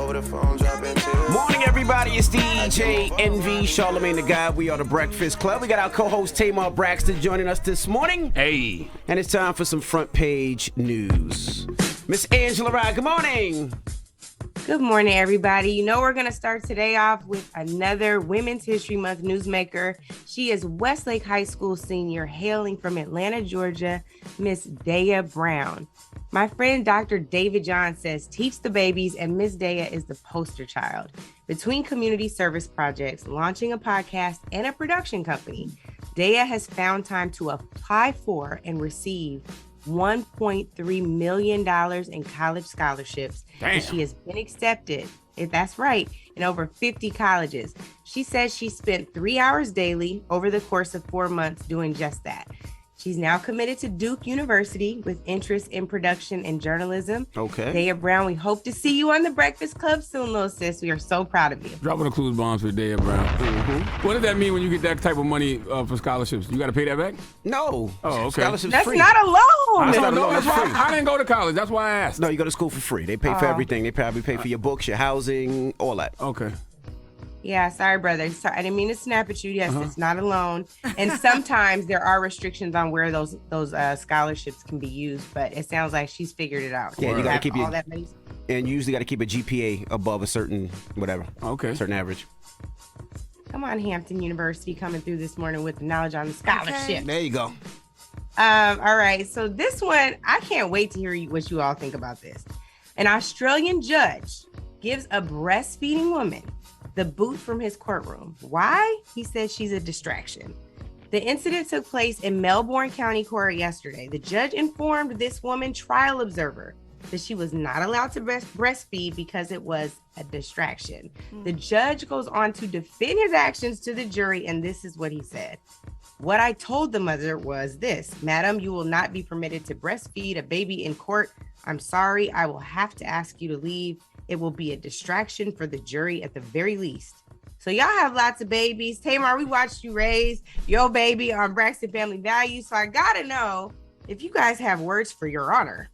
Over the phone, dropping tears. Morning, everybody. It's DJ NV, Charlamagne the Guy. We are the Breakfast Club. We got our co-host Tamar Braxton joining us this morning. Hey. And it's time for some front page news. Miss Angela Rye, good morning. Good morning, everybody. You know, we're going to start today off with another Women's History Month newsmaker. She is Westlake High School senior hailing from Atlanta, Georgia, Miss Daya Brown. My friend Dr. David John says, teach the babies, and Miss Daya is the poster child. Between community service projects, launching a podcast, and a production company, Daya has found time to apply for and receive $1.3 million in college scholarships. Damn. And she has been accepted, if that's right, in over 50 colleges. She says she spent 3 hours daily over the course of 4 months doing just that. She's now committed to Duke University with interest in production and journalism. Okay. Daya Brown, we hope to see you on the Breakfast Club soon, little sis. We are so proud of you. Dropping the clues bombs for Daya Brown. Mm-hmm. What does that mean when you get that type of money for scholarships? You got to pay that back? No. Oh, okay. Scholarships That's free. not a loan. That's I not don't a know. loan. That's It's why free. I didn't go to college. That's why I asked. No, you go to school for free. They pay for everything. They probably pay for your books, your housing, all that. Okay. Yeah, sorry, brother. Sorry, I didn't mean to snap at you. Yes, It's not a loan. And sometimes there are restrictions on where those scholarships can be used, but it sounds like she's figured it out. Yeah, you got to keep all your, that money. and you usually got to keep a GPA above a certain whatever. Okay. Certain average. Come on, Hampton University coming through this morning with the knowledge on the scholarship. There you go. All right, so this one, I can't wait to hear what you all think about this. An Australian judge gives a breastfeeding woman the boot from his courtroom. Why? He says she's a distraction. The incident took place in Melbourne County Court yesterday. The judge informed this woman trial observer that she was not allowed to breastfeed because it was a distraction. The judge goes on to defend his actions to the jury, and this is what he said. What I told the mother was this: Madam, you will not be permitted to breastfeed a baby in court. I'm sorry, I will have to ask you to leave. It will be a distraction for the jury at the very least. So y'all have lots of babies. Tamar, we watched you raise your baby on Braxton Family Values. So I gotta know if you guys have words for your honor.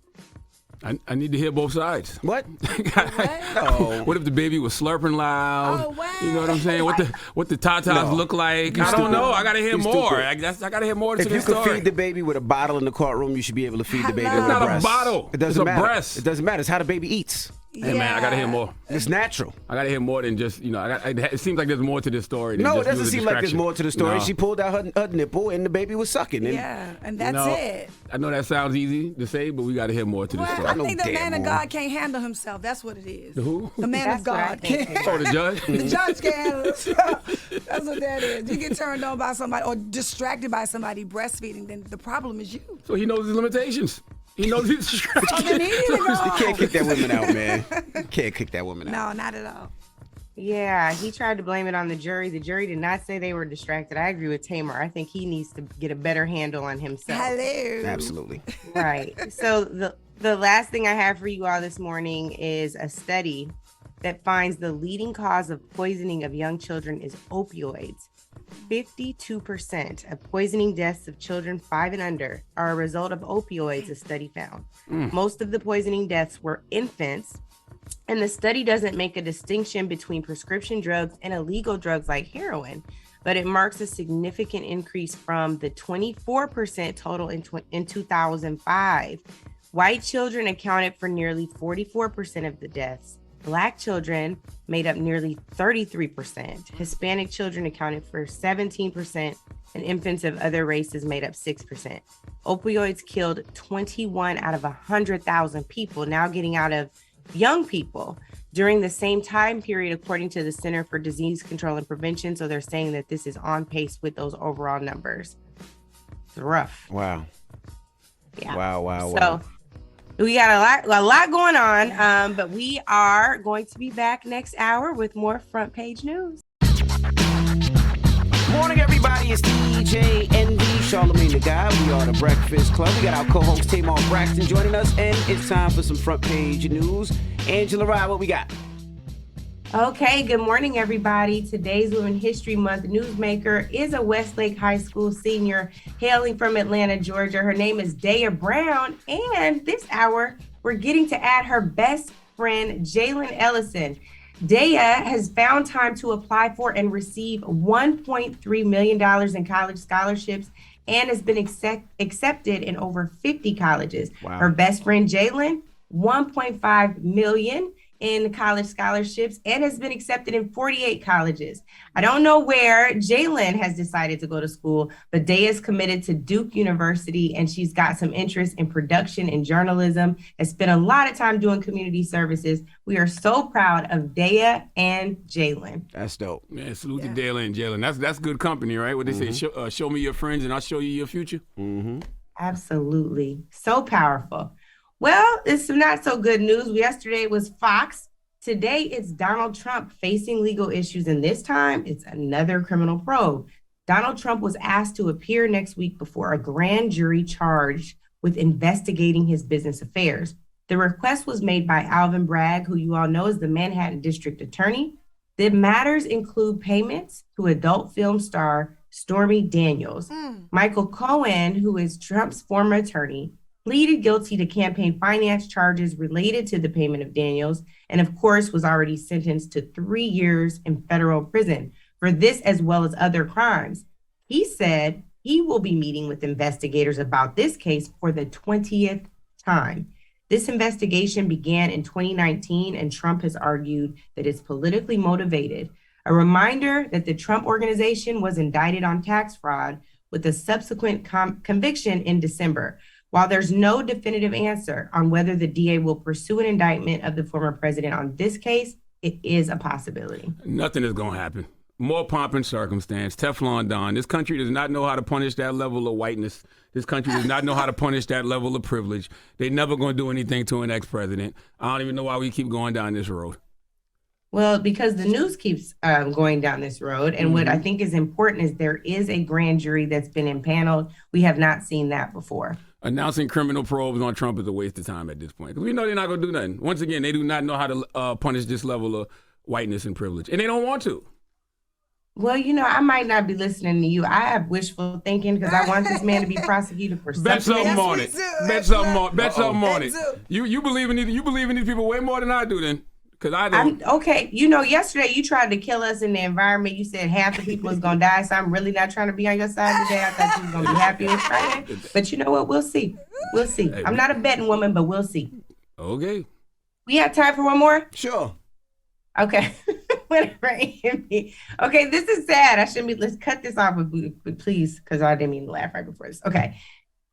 I need to hear both sides. What? No. What if the baby was slurping loud? Oh, wow. You know what I'm saying? What the tatas look like? I don't know. I gotta hear more. I gotta hear more to If the you story. could feed the baby with a bottle in the courtroom, you should be able to feed the baby Hello. with It's a not breast. a bottle. It doesn't It's a matter. breast. It doesn't matter. It's how the baby eats. Hey, man, I gotta hear more. It's natural. I gotta hear more than just, it seems like there's more to this story. Than No, it just doesn't the seem like there's distraction. more to the story. No. She pulled out her nipple and the baby was sucking. And Yeah, and that's No. it. I know that sounds easy to say, but we gotta hear more to this Well, story. I no think the damn man of more. God can't handle himself. That's what it is. The who? The man That's of what I God think. can't. Oh, the judge? The judge can't handle himself. That's what that is. You get turned on by somebody or distracted by somebody breastfeeding, then the problem is you. So he knows his limitations. He knows his Oh, then he need to you go. can't kick that woman out, man. You can't kick that woman out. No, not at all. Yeah, he tried to blame it on the jury. The jury did not say they were distracted. I agree with Tamar. I think he needs to get a better handle on himself. Hello. Absolutely. Right. So the last thing I have for you all this morning is a study that finds the leading cause of poisoning of young children is opioids. 52% of poisoning deaths of children 5 and under are a result of opioids, a study found. Most of the poisoning deaths were infants, and the study doesn't make a distinction between prescription drugs and illegal drugs like heroin, but it marks a significant increase from the 24% total in 2005. White children accounted for nearly 44% of the deaths. Black children made up nearly 33%. Hispanic children accounted for 17%, and infants of other races made up 6%. Opioids killed 21 out of 100,000 people, now getting out of young people during the same time period, according to the Center for Disease Control and Prevention. So they're saying that this is on pace with those overall numbers. It's rough. Wow. Yeah. Wow. So we got a lot going on, but we are going to be back next hour with more front page news. Morning, everybody. It's DJ NV, Charlamagne the Guy. We are the Breakfast Club. We got our co-host Tamar Braxton joining us, and it's time for some front page news. Angela Rye, what we got? Okay, good morning, everybody. Today's Women's History Month newsmaker is a Westlake High School senior hailing from Atlanta, Georgia. Her name is Daya Brown, and this hour, we're getting to add her best friend Jalen Ellison. Daya has found time to apply for and receive $1.3 million in college scholarships and has been accepted in over 50 colleges. Wow. Her best friend Jalen, $1.5 million in college scholarships and has been accepted in 48 colleges. I don't know where Jalen has decided to go to school, but Daya is committed to Duke University and she's got some interest in production and journalism, has spent a lot of time doing community services. We are so proud of Daya and Jalen. That's dope. Man, salute to Dale and Jalen. That's good company, right? What they say, show me your friends and I'll show you your future. Mm-hmm. Absolutely. So powerful. Well, it's some not so good news. Yesterday it was Fox. Today it's Donald Trump facing legal issues, and this time it's another criminal probe. Donald Trump was asked to appear next week before a grand jury charged with investigating his business affairs. The request was made by Alvin Bragg, who you all know is the Manhattan District Attorney. The matters include payments to adult film star Stormy Daniels. Michael Cohen, who is Trump's former attorney, pleaded guilty to campaign finance charges related to the payment of Daniels, and of course was already sentenced to 3 years in federal prison for this as well as other crimes. He said he will be meeting with investigators about this case for the 20th time. This investigation began in 2019, and Trump has argued that it's politically motivated. A reminder that the Trump Organization was indicted on tax fraud with a subsequent conviction in December. While there's no definitive answer on whether the DA will pursue an indictment of the former president on this case, it is a possibility. Nothing is going to happen. More pomp and circumstance, Teflon Don. This country does not know how to punish that level of whiteness. This country does not know how to punish that level of privilege. They're never going to do anything to an ex-president. I don't even know why we keep going down this road. Well, because the news keeps going down this road. And what I think is important is there is a grand jury that's been impaneled. We have not seen that before. Announcing criminal probes on Trump is a waste of time at this point. Because we know they're not going to do nothing. Once again, they do not know how to punish this level of whiteness and privilege. And they don't want to. Well, you know, I might not be listening to you. I have wishful thinking because I want this man to be prosecuted for Bet something. something on it. Bet something on. Bet something on it. You believe in these people way more than I do then. Because I don't. Okay, you know, yesterday you tried to kill us in the environment. You said half the people is going to die, so I'm really not trying to be on your side today. I thought you was going to be happy this Friday. But you know what? We'll see. We'll see. I'm not a betting woman, but we'll see. Okay. We have time for one more? Sure. Okay. Whatever. Okay, this is sad. I shouldn't be. Let's cut this off, please, because I didn't mean to laugh right before this. Okay.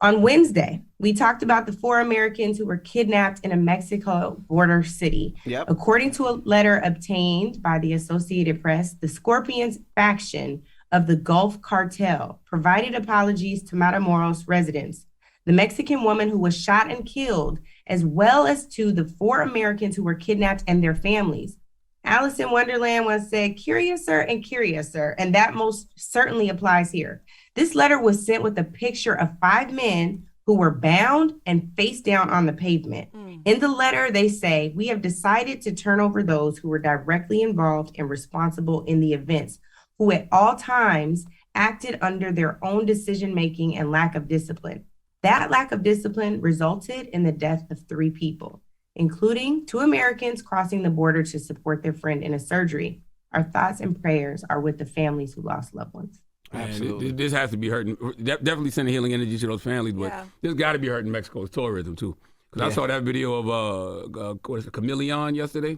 On Wednesday, we talked about the 4 Americans who were kidnapped in a Mexico border city. Yep. According to a letter obtained by the Associated Press, the Scorpions faction of the Gulf Cartel provided apologies to Matamoros residents. The Mexican woman who was shot and killed, as well as to the 4 Americans who were kidnapped and their families. Alice in Wonderland once said, curiouser and curiouser, and that most certainly applies here. This letter was sent with a picture of 5 men who were bound and face down on the pavement. In the letter, they say, we have decided to turn over those who were directly involved and responsible in the events, who at all times acted under their own decision-making and lack of discipline. That lack of discipline resulted in the death of 3 people, including 2 Americans crossing the border to support their friend in a surgery. Our thoughts and prayers are with the families who lost loved ones. Absolutely. This has to be hurting. Definitely sending healing energy to those families, but this got to be hurting Mexico's tourism too. Because I saw that video of Chameleon yesterday,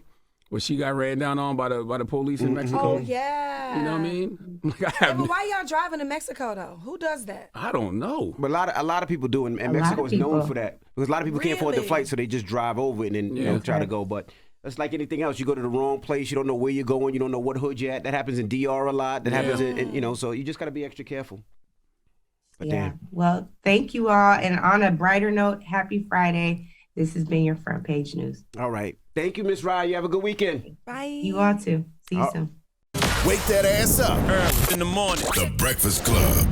where she got ran down on by the police in Mexico. Oh, yeah. You know what I mean? Like, But why y'all driving to Mexico though? Who does that? I don't know. But a lot of people do, and Mexico is known for that. Because a lot of people can't afford the flight, so they just drive over it and then try to go. But it's like anything else. You go to the wrong place, you don't know where you're going, you don't know what hood you're at. That happens in DR a lot. That happens in, so you just got to be extra careful. But damn. Well, thank you all. And on a brighter note, happy Friday. This has been your Front Page News. All right. Thank you, Miss Rye. You have a good weekend. Bye. You all too. See you soon. Wake that ass up early in the morning. The Breakfast Club.